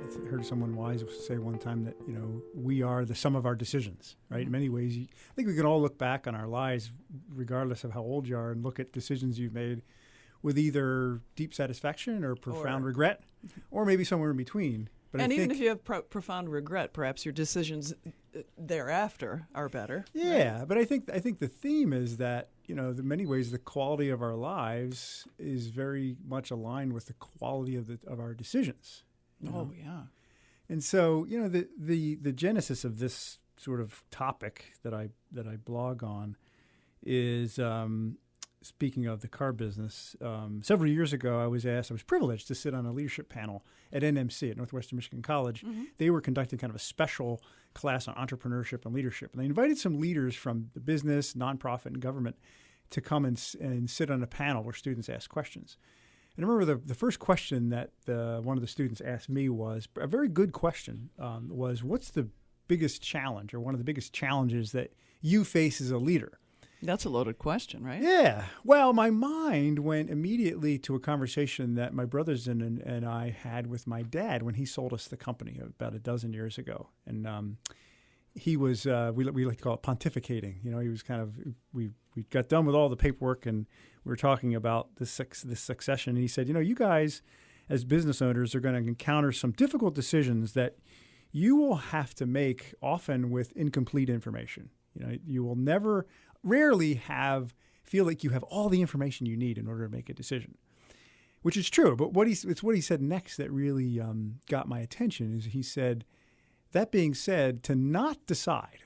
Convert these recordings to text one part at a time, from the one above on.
I heard someone wise say one time that, we are the sum of our decisions, right? In many ways, I think we can all look back on our lives, regardless of how old you are, and look at decisions you've made with either deep satisfaction or profound regret, or maybe somewhere in between. But and even if you have profound regret, perhaps your decisions thereafter are better. Yeah, right? but I think the theme is that, in many ways, the quality of our lives is very much aligned with the quality of our decisions. Oh, yeah. And so, the genesis of this sort of topic that I blog on is, speaking of the car business, several years ago, I was privileged to sit on a leadership panel at NMC, at Northwestern Michigan College. Mm-hmm. They were conducting kind of a special class on entrepreneurship and leadership. And they invited some leaders from the business, nonprofit, and government to come and sit on a panel where students asked questions. And I remember the first question that one of the students asked me was a very good question, was what's the biggest challenge or one of the biggest challenges that you face as a leader? That's a loaded question, right? Yeah. Well, my mind went immediately to a conversation that my brothers and I had with my dad when he sold us the company about a dozen years ago. And he was, we like to call it pontificating. He was kind of, we got done with all the paperwork and we were talking about this succession. And he said, you guys as business owners are going to encounter some difficult decisions that you will have to make often with incomplete information. You will rarely feel like you have all the information you need in order to make a decision, which is true. But it's what he said next that really got my attention. Is he said, that being said, to not decide,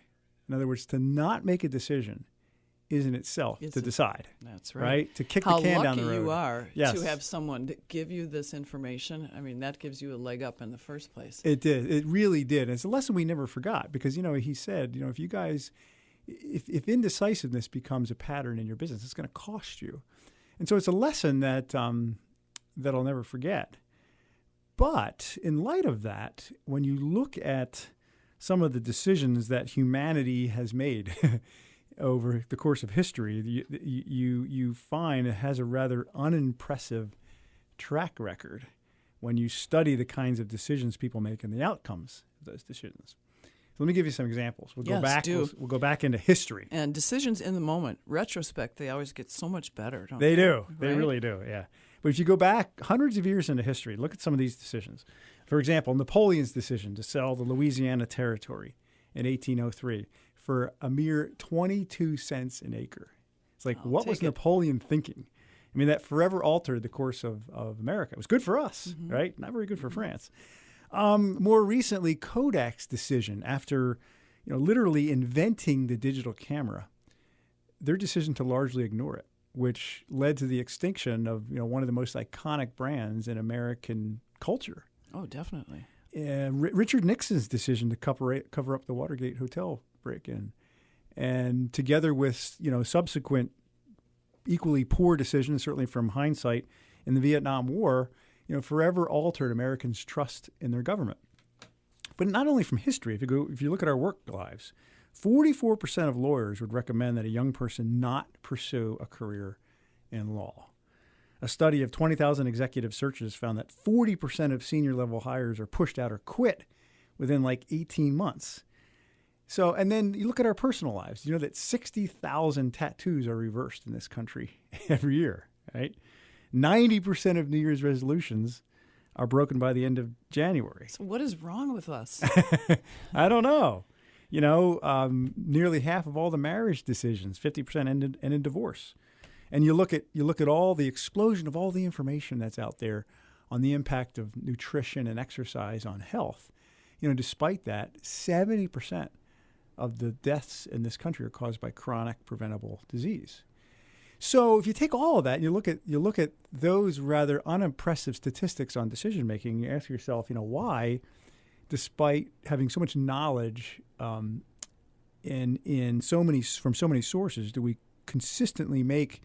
in other words, to not make a decision, is in itself to decide. That's right. Right? To kick the can down the road. How lucky you are yes. to have someone to give you this information. I mean, that gives you a leg up in the first place. It did. It really did. And it's a lesson we never forgot because, he said, if you guys, if indecisiveness becomes a pattern in your business, it's going to cost you. And so it's a lesson that I'll never forget. But in light of that, when you look at some of the decisions that humanity has made over the course of history, you find it has a rather unimpressive track record when you study the kinds of decisions people make and the outcomes of those decisions. So let me give you some examples. We'll go back into history. And decisions in the moment, retrospect, they always get so much better, don't they? They do. Right? They really do, yeah. But if you go back hundreds of years into history, look at some of these decisions. For example, Napoleon's decision to sell the Louisiana Territory in 1803 for a mere 22 cents an acre. It's like, what was Napoleon thinking? I mean, that forever altered the course of America. It was good for us, right? Not very good for France. More recently, Kodak's decision after, literally inventing the digital camera, their decision to largely ignore it, which led to the extinction of, one of the most iconic brands in American culture. Oh, definitely. Richard Nixon's decision to cover up the Watergate hotel break-in, and together with, subsequent equally poor decisions, certainly from hindsight, in the Vietnam War, forever altered Americans' trust in their government. But not only from history. If you look at our work lives, 44% of lawyers would recommend that a young person not pursue a career in law. A study of 20,000 executive searches found that 40% of senior-level hires are pushed out or quit within 18 months. So, and then you look at our personal lives. You know that 60,000 tattoos are reversed in this country every year, right? 90% of New Year's resolutions are broken by the end of January. So what is wrong with us? I don't know. Nearly half of all the marriage decisions, 50% end in divorce. And you look at all the explosion of all the information that's out there on the impact of nutrition and exercise on health. Despite that, 70% of the deaths in this country are caused by chronic preventable disease. So if you take all of that and you look at those rather unimpressive statistics on decision making, you ask yourself, why, despite having so much knowledge from so many sources, do we consistently make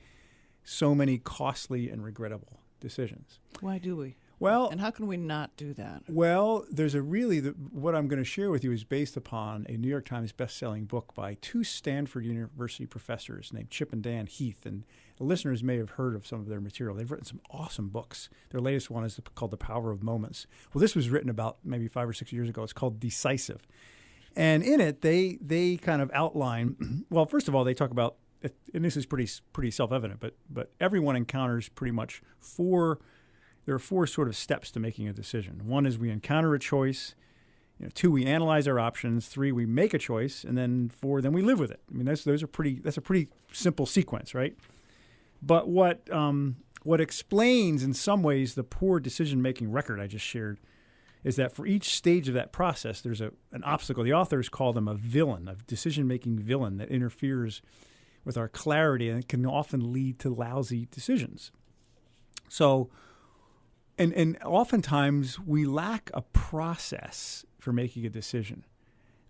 so many costly and regrettable decisions? Why do we? Well, And how can we not do that? Well, what I'm going to share with you is based upon a New York Times best-selling book by two Stanford University professors named Chip and Dan Heath. And the listeners may have heard of some of their material. They've written some awesome books. Their latest one is called The Power of Moments. Well, this was written about maybe 5 or 6 years ago. It's called Decisive. And in it, they kind of outline, well, first of all, they talk about, and this is pretty self-evident, but everyone encounters pretty much there are 4 sort of steps to making a decision. 1 is we encounter a choice. 2, we analyze our options. 3, we make a choice, and then 4, then we live with it. I mean, that's a pretty simple sequence, right? But what explains in some ways the poor decision-making record I just shared is that for each stage of that process, there's an obstacle. The authors call them a villain, a decision-making villain that interferes with our clarity and can often lead to lousy decisions. So, and oftentimes we lack a process for making a decision.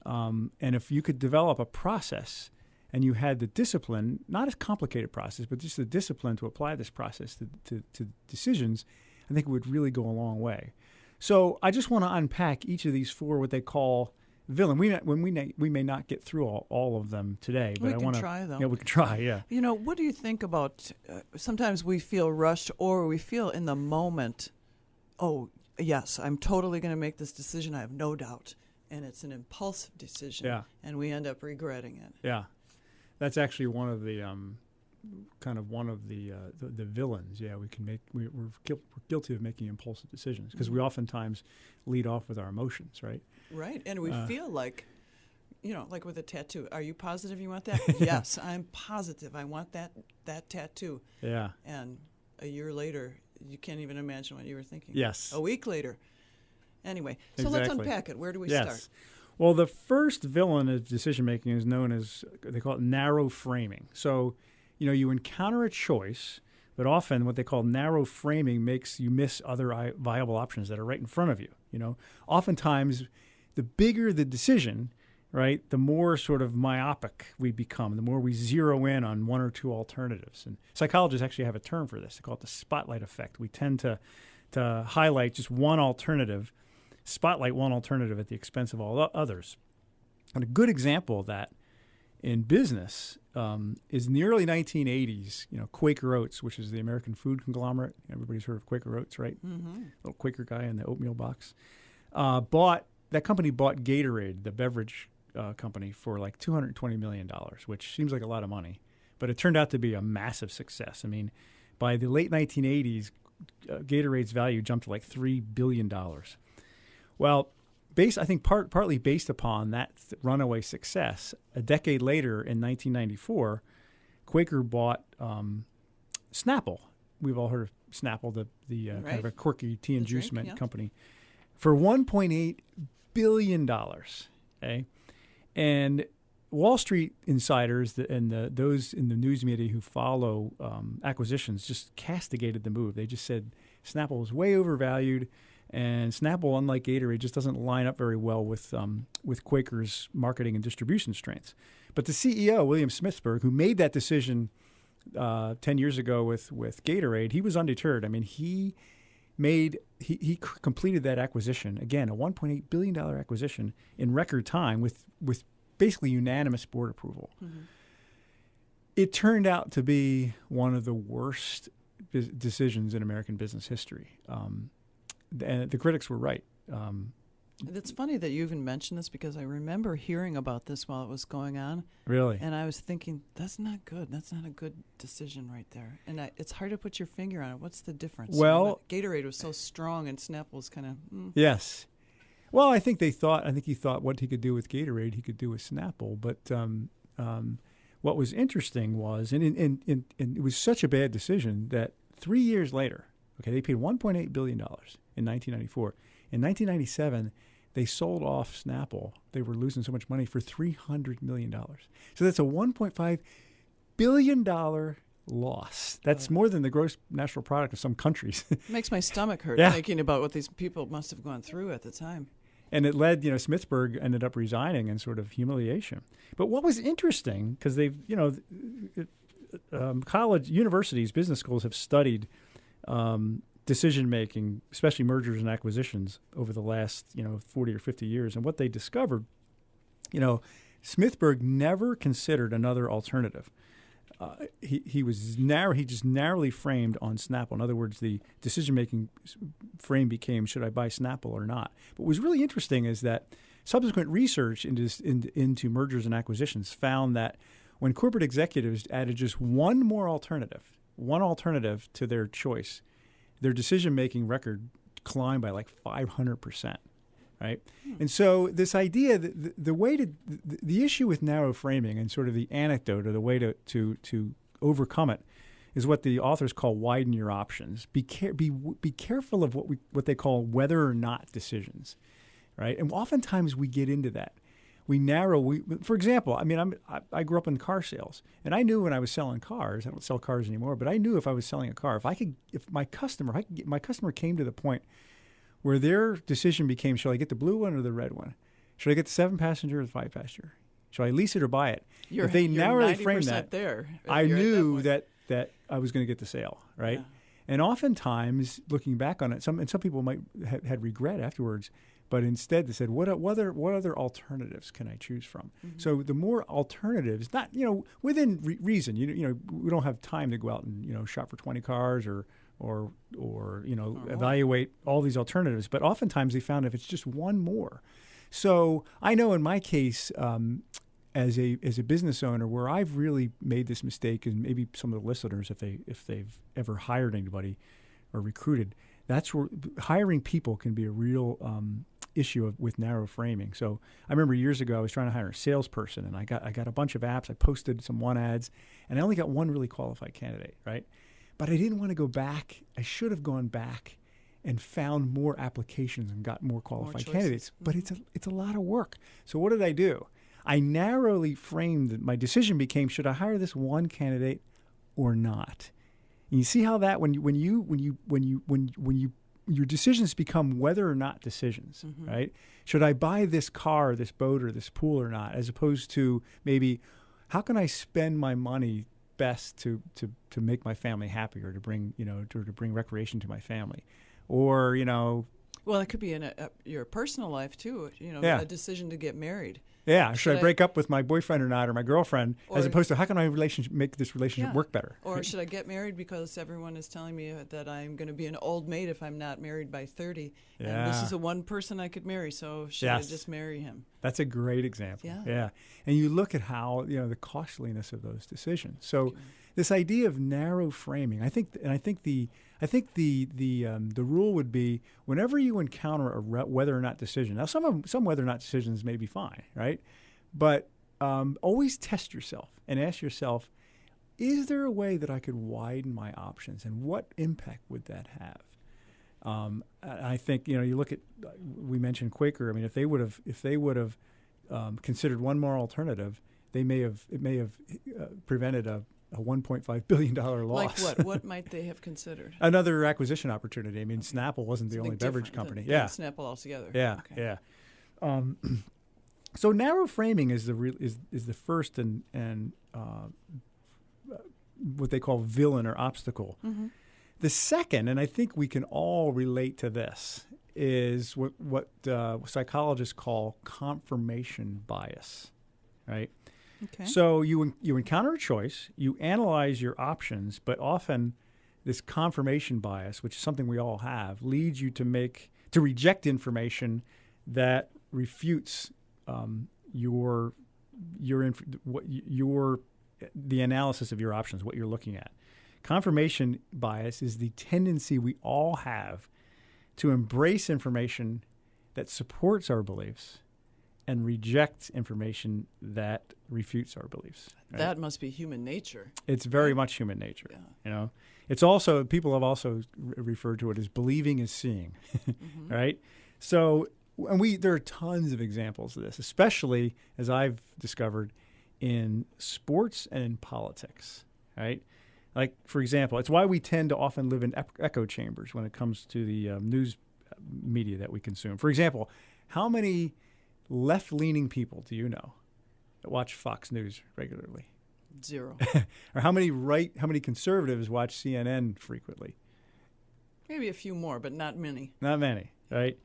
And if you could develop a process and you had the discipline, not a complicated process, but just the discipline to apply this process to decisions, I think it would really go a long way. So I just want to unpack each of these 4 what they call villain. We may not get through all of them today, but I want to try though. Yeah, we can try. Yeah. What do you think about? Sometimes we feel rushed, or we feel in the moment, oh yes, I'm totally going to make this decision. I have no doubt, and it's an impulsive decision. Yeah. And we end up regretting it. Yeah, that's actually one of the the villains. Yeah, we're guilty of making impulsive decisions because we oftentimes lead off with our emotions, right? Right, and we feel like, like with a tattoo. Are you positive you want that? Yes, I'm positive I want that tattoo. Yeah. And a year later, you can't even imagine what you were thinking. Yes. A week later. Anyway, so Exactly. let's unpack it. Where do we Yes. start? Well, the first villain of decision making is known as, they call it narrow framing. So, you encounter a choice, but often what they call narrow framing makes you miss other viable options that are right in front of you. Oftentimes, the bigger the decision, right, the more sort of myopic we become, the more we zero in on 1 or 2 alternatives. And psychologists actually have a term for this. They call it the spotlight effect. We tend to highlight just one alternative, spotlight one alternative at the expense of all others. And a good example of that in business is in the early 1980s, Quaker Oats, which is the American food conglomerate. Everybody's heard of Quaker Oats, right? Mm-hmm. Little Quaker guy in the oatmeal box. That company bought Gatorade, the beverage company, for like $220 million, which seems like a lot of money. But it turned out to be a massive success. I mean, by the late 1980s, Gatorade's value jumped to like $3 billion. Well, I think partly based upon that runaway success, a decade later in 1994, Quaker bought Snapple. We've all heard of Snapple, the right. kind of a quirky tea and juice drink, yeah. company, for $1.8 billion. Okay? And Wall Street insiders and those in the news media who follow acquisitions just castigated the move. They just said Snapple was way overvalued. And Snapple, unlike Gatorade, just doesn't line up very well with Quaker's marketing and distribution strengths. But the CEO, William Smithsburg, who made that decision 10 years ago with Gatorade, he was undeterred. I mean, he completed that acquisition, again, a $1.8 billion acquisition in record time with basically unanimous board approval. Mm-hmm. It turned out to be one of the worst decisions in American business history. And the critics were right. It's funny that you even mentioned this because I remember hearing about this while it was going on. Really? And I was thinking, that's not good. That's not a good decision right there. And it's hard to put your finger on it. What's the difference? Well, Gatorade was so strong and Snapple was kind of... Yes. Well, I think he thought what he could do with Gatorade, he could do with Snapple. But what was interesting was, and it was such a bad decision that 3 years later, they paid $1.8 billion in 1994. In 1997, they sold off Snapple. They were losing so much money for $300 million. So that's a $1.5 billion loss. That's more than the gross national product of some countries. It makes my stomach hurt thinking about what these people must have gone through at the time. And it led, Smithsburg ended up resigning in sort of humiliation. But what was interesting, because they've, universities, business schools have studied decision making, especially mergers and acquisitions, over the last 40 or 50 years. And what they discovered, Smithberg never considered another alternative. He just narrowly framed on Snapple. In other words, the decision-making frame became, should I buy Snapple or not? But what was really interesting is that subsequent research into mergers and acquisitions found that when corporate executives added just one alternative to their choice, their decision-making record climbed by like 500%. Right, and so this idea that the issue with narrow framing and sort of the anecdote or the way to overcome it is what the authors call widen your options. Be careful of what they call whether or not decisions, right? And oftentimes we get into that. For example, I grew up in car sales, and I knew when I was selling cars. I don't sell cars anymore, but I knew if I was selling a car, if my customer came to the point where their decision became, shall I get the blue one or the red one? Should I get the 7-passenger or the 5-passenger? Should I lease it or buy it? If they narrowly framed that, I knew that I was going to get the sale, right? Yeah. And oftentimes, looking back on it, some people might had regret afterwards, but instead they said, what other alternatives can I choose from? Mm-hmm. So the more alternatives, not within reason, we don't have time to go out and shop for 20 cars or evaluate all these alternatives. But oftentimes they found if it's just one more. So I know in my case, as a business owner, where I've really made this mistake, and maybe some of the listeners, if they've ever hired anybody or recruited, that's where hiring people can be a real issue with narrow framing. So I remember years ago I was trying to hire a salesperson, and I got a bunch of apps. I posted some ads, and I only got one really qualified candidate, right? But I didn't want to go back. I should have gone back and found more applications and got more qualified candidates. But it's a lot of work. So what did I do? I narrowly framed my decision became, should I hire this one candidate or not? And you see how that when your decisions become whether or not decisions, mm-hmm. right? Should I buy this car, this boat, or this pool or not? As opposed to maybe, how can I spend my money best to make my family happy, or to bring to bring recreation to my family, or well, it could be in your personal life too. Yeah. A decision to get married. Yeah, should I break up with my boyfriend or not, or my girlfriend, as opposed to how can I make this relationship work better? Or should I get married because everyone is telling me that I'm going to be an old maid if I'm not married by 30, and this is the one person I could marry, so should I just marry him? That's a great example. Yeah. And you look at how the costliness of those decisions. So this idea of narrow framing, I think the rule would be, whenever you encounter a whether or not decision. Now, some whether or not decisions may be fine, right? But always test yourself and ask yourself, is there a way that I could widen my options, and what impact would that have? I think you look at, we mentioned Quaker. I mean, if they would have considered one more alternative, it may have prevented a $1.5 billion loss. Like what? What might they have considered? Another acquisition opportunity. I mean, Snapple wasn't the only beverage company. Than Snapple altogether. Yeah, okay. Yeah. So narrow framing is the first and what they call villain or obstacle. Mm-hmm. The second, and I think we can all relate to this, is what psychologists call confirmation bias, right? Okay. So you encounter a choice, you analyze your options, but often this confirmation bias, which is something we all have, leads you to reject information that refutes the analysis of your options, what you're looking at. Confirmation bias is the tendency we all have to embrace information that supports our beliefs and reject information that refutes our beliefs. Right? That must be human nature. It's very much human nature. Yeah. It's also, people have also referred to it as believing is seeing, mm-hmm. right? So, and there are tons of examples of this, especially as I've discovered in sports and in politics, right? Like, for example, it's why we tend to often live in echo chambers when it comes to the news media that we consume. For example, how many left-leaning people do you know that watch Fox News regularly? Zero. Or how many conservatives watch CNN frequently? Maybe a few more, but not many. Not many, right?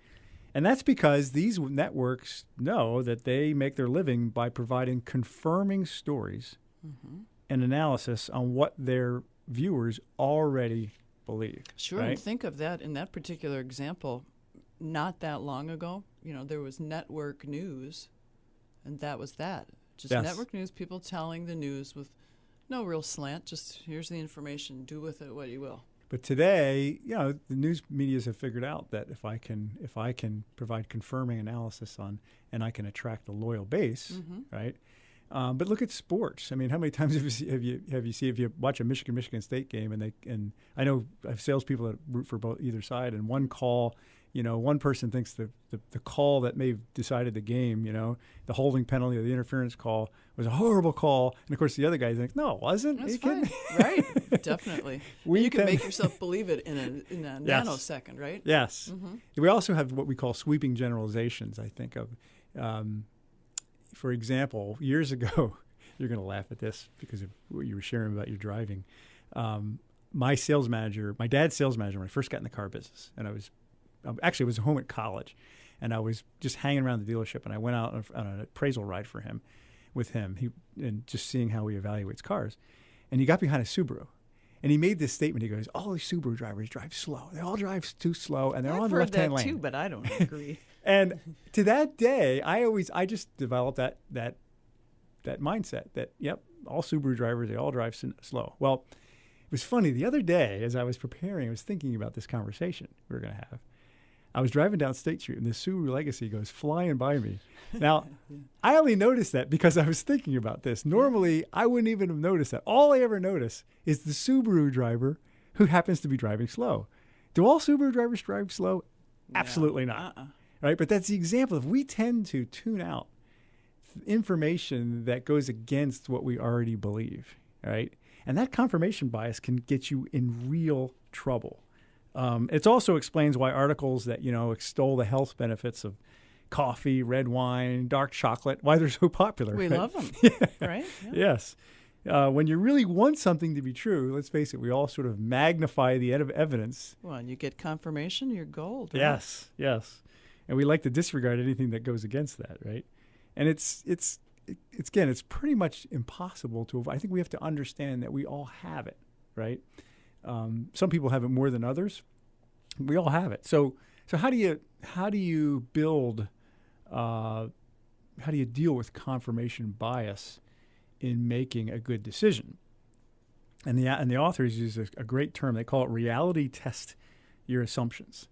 And that's because these networks know that they make their living by providing confirming stories and analysis on what their viewers already believe. Sure, right? and think of that in that particular example. Not that long ago, there was network news, and that was that. Just Yes. network news, people telling the news with no real slant, just here's the information, do with it what you will. But today, the news medias have figured out that if I can provide confirming analysis on, and I can attract a loyal base, right? But look at sports. I mean, how many times have you watch a Michigan State game and I know I have salespeople that root for either side, and one call, one person thinks the call that may have decided the game, the holding penalty or the interference call was a horrible call, and of course the other guy thinks, no, it wasn't. That's fine, right? Definitely. You can make yourself believe it in a Yes. nanosecond, right? Yes. We also have what we call sweeping generalizations. I think of, for example, years ago, you're going to laugh at this because of what you were sharing about your driving. My dad's sales manager, when I first got in the car business, and I was home at college, and I was just hanging around the dealership, and I went out on an appraisal ride with him, and just seeing how he evaluates cars. And he got behind a Subaru, and he made this statement. He goes, all these Subaru drivers drive slow. They all drive too slow, and they're all on the left-hand lane. I've heard that too, but I don't agree. And to that day, I just developed that mindset that, yep, all Subaru drivers, they all drive slow. Well, it was funny. The other day, as I was preparing, I was thinking about this conversation we were going to have. I was driving down State Street, and the Subaru Legacy goes flying by me. Now, I only noticed that because I was thinking about this. Normally, I wouldn't even have noticed that. All I ever notice is the Subaru driver who happens to be driving slow. Do all Subaru drivers drive slow? No. Absolutely not. Right? But that's the example of we tend to tune out information that goes against what we already believe, right? And that confirmation bias can get you in real trouble. It also explains why articles that, extol the health benefits of coffee, red wine, dark chocolate, why they're so popular. We right? love them, right? Yeah. Yes. When you really want something to be true, let's face it, we all sort of magnify the evidence. Well, and you get confirmation, you're gold. Right? Yes. And we like to disregard anything that goes against that, right? And it's pretty much impossible to avoid. I think we have to understand that we all have it, right? Some people have it more than others. We all have it. So how do you build? How do you deal with confirmation bias in making a good decision? And the authors use a great term. They call it reality test your assumptions.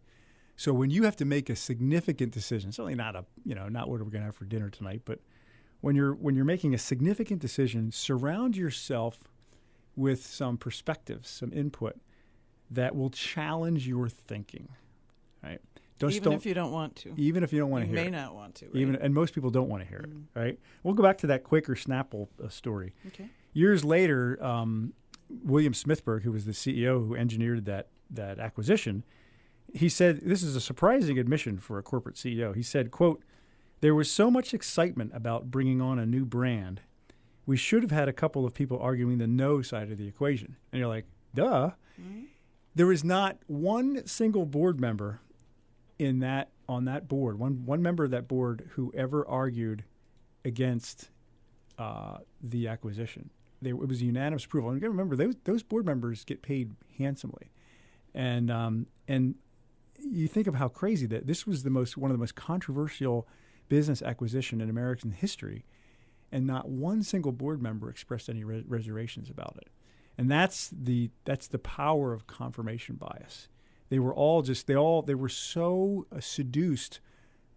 So when you have to make a significant decision, certainly not what we're going to have for dinner tonight, but when you're making a significant decision, surround yourself with some perspectives, some input that will challenge your thinking, right? Even if you don't want to. Even if you don't want to hear it. You may not want to, right? And most people don't want to hear it, right? We'll go back to that Quaker Snapple story. Okay. Years later, William Smithberg, who was the CEO who engineered that acquisition, he said, this is a surprising admission for a corporate CEO. He said, quote, "There was so much excitement about bringing on a new brand. We should have had a couple of people arguing the no side of the equation." And you're like, duh. Mm-hmm. There was not one single board member on that board, one member of that board who ever argued against the acquisition. It was unanimous approval. And you got to remember, those board members get paid handsomely. And you think of how crazy that this was one of the most controversial business acquisition in American history, and not one single board member expressed any reservations about it. And that's the power of confirmation bias. They were all they were so seduced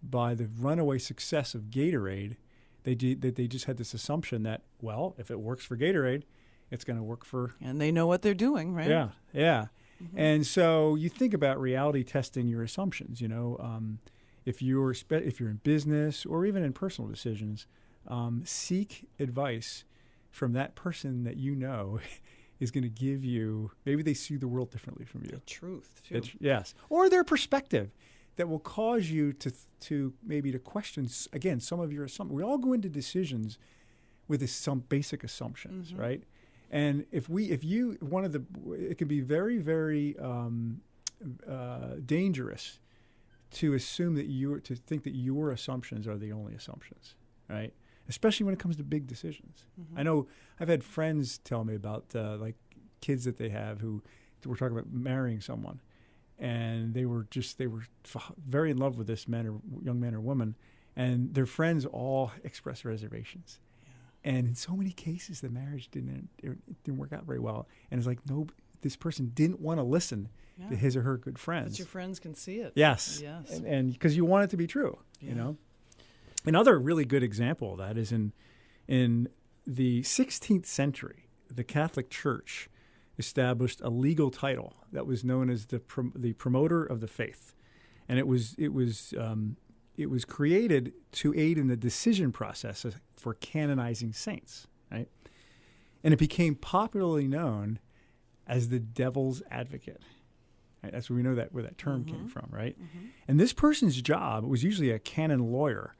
by the runaway success of Gatorade that they just had this assumption that, well, if it works for Gatorade, it's going to work for. And they know what they're doing, right? Yeah. Mm-hmm. And so you think about reality testing your assumptions. If you're in business or even in personal decisions, seek advice from that person that is going to give you, maybe they see the world differently from you. The truth, too. Yes. Or their perspective that will cause you to maybe to question, again, some of your assumptions. We all go into decisions with some basic assumptions, right? And it can be very, very dangerous to assume that to think that your assumptions are the only assumptions, right? Especially when it comes to big decisions. Mm-hmm. I know I've had friends tell me about like kids that they have who were talking about marrying someone, and they were very in love with this young man or woman, and their friends all expressed reservations. Yeah. And in so many cases, the marriage didn't work out very well. And it's like, no, this person didn't want to listen to his or her good friends. But your friends can see it. Yes. And because you want it to be true, you know. Another really good example of that is in the 16th century, the Catholic Church established a legal title that was known as the promoter of the faith, and it was created to aid in the decision process for canonizing saints, right? And it became popularly known as the devil's advocate. Right? That's where we know where that term came from, right? Mm-hmm. And this person's job, it was usually a canon lawyer,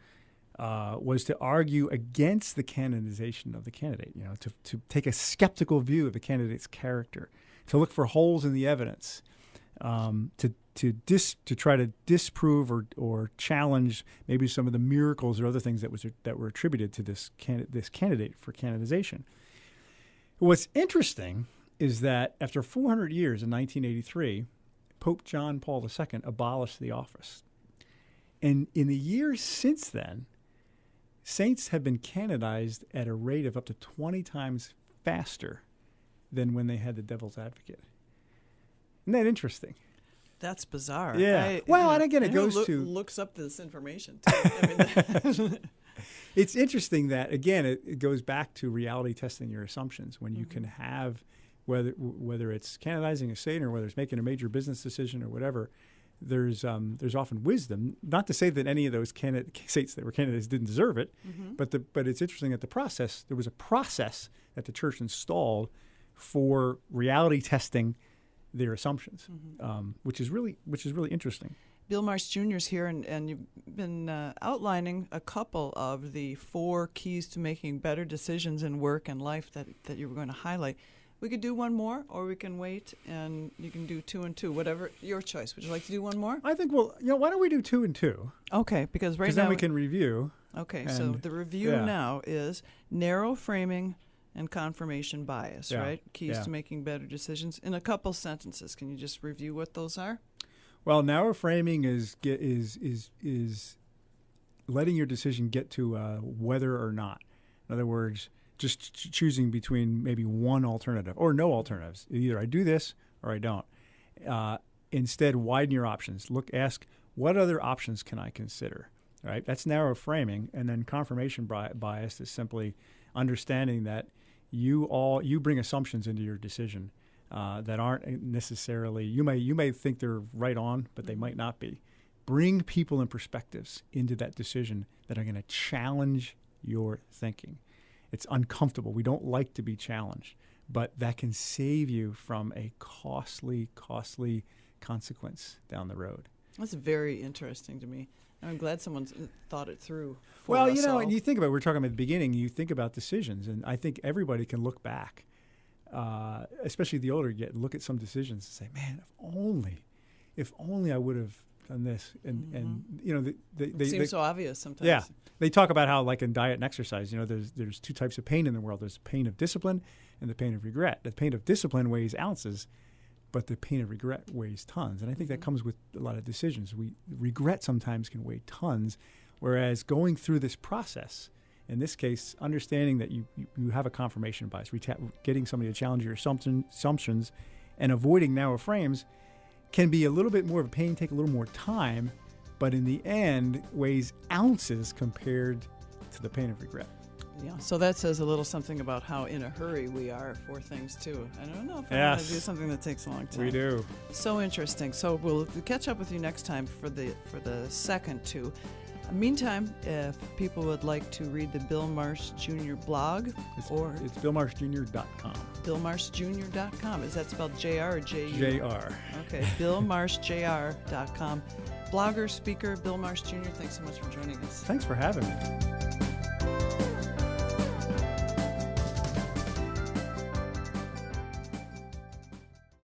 was to argue against the canonization of the candidate, you know, to take a skeptical view of the candidate's character, to look for holes in the evidence, to try to disprove or challenge maybe some of the miracles or other things that were attributed to this candidate for canonization. What's interesting is that after 400 years in 1983, Pope John Paul II abolished the office. And in the years since then, saints have been canonized at a rate of up to 20 times faster than when they had the devil's advocate. Isn't that interesting? That's bizarre. Yeah. And again, it goes to... looks up this information, too. I mean, it's interesting that, again, it goes back to reality testing your assumptions. When you can have, whether it's canonizing a saint or whether it's making a major business decision or whatever, there's often wisdom. Not to say that any of those saints that were candidates didn't deserve it, but it's interesting that there was a process that the church installed for reality testing their assumptions, which is really interesting. Bill Marsh Jr. is here, and you've been outlining a couple of the 4 keys to making better decisions in work and life that you were going to highlight. We could do one more, or we can wait, and you can do 2 and 2, whatever your choice. Would you like to do one more? I think, why don't we do 2 and 2? Okay, because now then we can review. Okay, so the review now is narrow framing and confirmation bias, right? Keys to making better decisions. In a couple sentences, can you just review what those are? Well, narrow framing is letting your decision get to whether or not. In other words, just choosing between maybe one alternative or no alternatives. Either I do this or I don't. Instead, widen your options. Ask, what other options can I consider? Right? That's narrow framing. And then confirmation bias is simply understanding that you bring assumptions into your decision that aren't necessarily, you may think they're right on, but they might not be. Bring people and perspectives into that decision that are going to challenge your thinking. It's uncomfortable. We don't like to be challenged, but that can save you from a costly consequence down the road. That's very interesting to me. I'm glad someone's thought it through for Well, us all. and you think about it, we're talking about the beginning, you think about decisions, and I think everybody can look back, especially the older you get, look at some decisions and say, man, if only I would have done this. And it seems so obvious sometimes. Yeah. They talk about how, like in diet and exercise, there's 2 types of pain in the world. There's the pain of discipline and the pain of regret. The pain of discipline weighs ounces, but the pain of regret weighs tons. And I think that comes with a lot of decisions. Regret sometimes can weigh tons, whereas going through this process, in this case, understanding that you have a confirmation bias, getting somebody to challenge your assumptions and avoiding narrow frames can be a little bit more of a pain, take a little more time, but in the end weighs ounces compared to the pain of regret. Yeah, so that says a little something about how in a hurry we are for things too. I don't know if I want to do something that takes a long time. We do. So interesting. So we'll catch up with you next time for the second 2. Meantime, if people would like to read the Bill Marsh Jr. blog, it's BillMarshJr.com. BillMarshJr.com. Is that spelled J-R or J-U? J-R. Okay, BillMarshJr.com. Blogger, speaker, Bill Marsh Jr., thanks so much for joining us. Thanks for having me.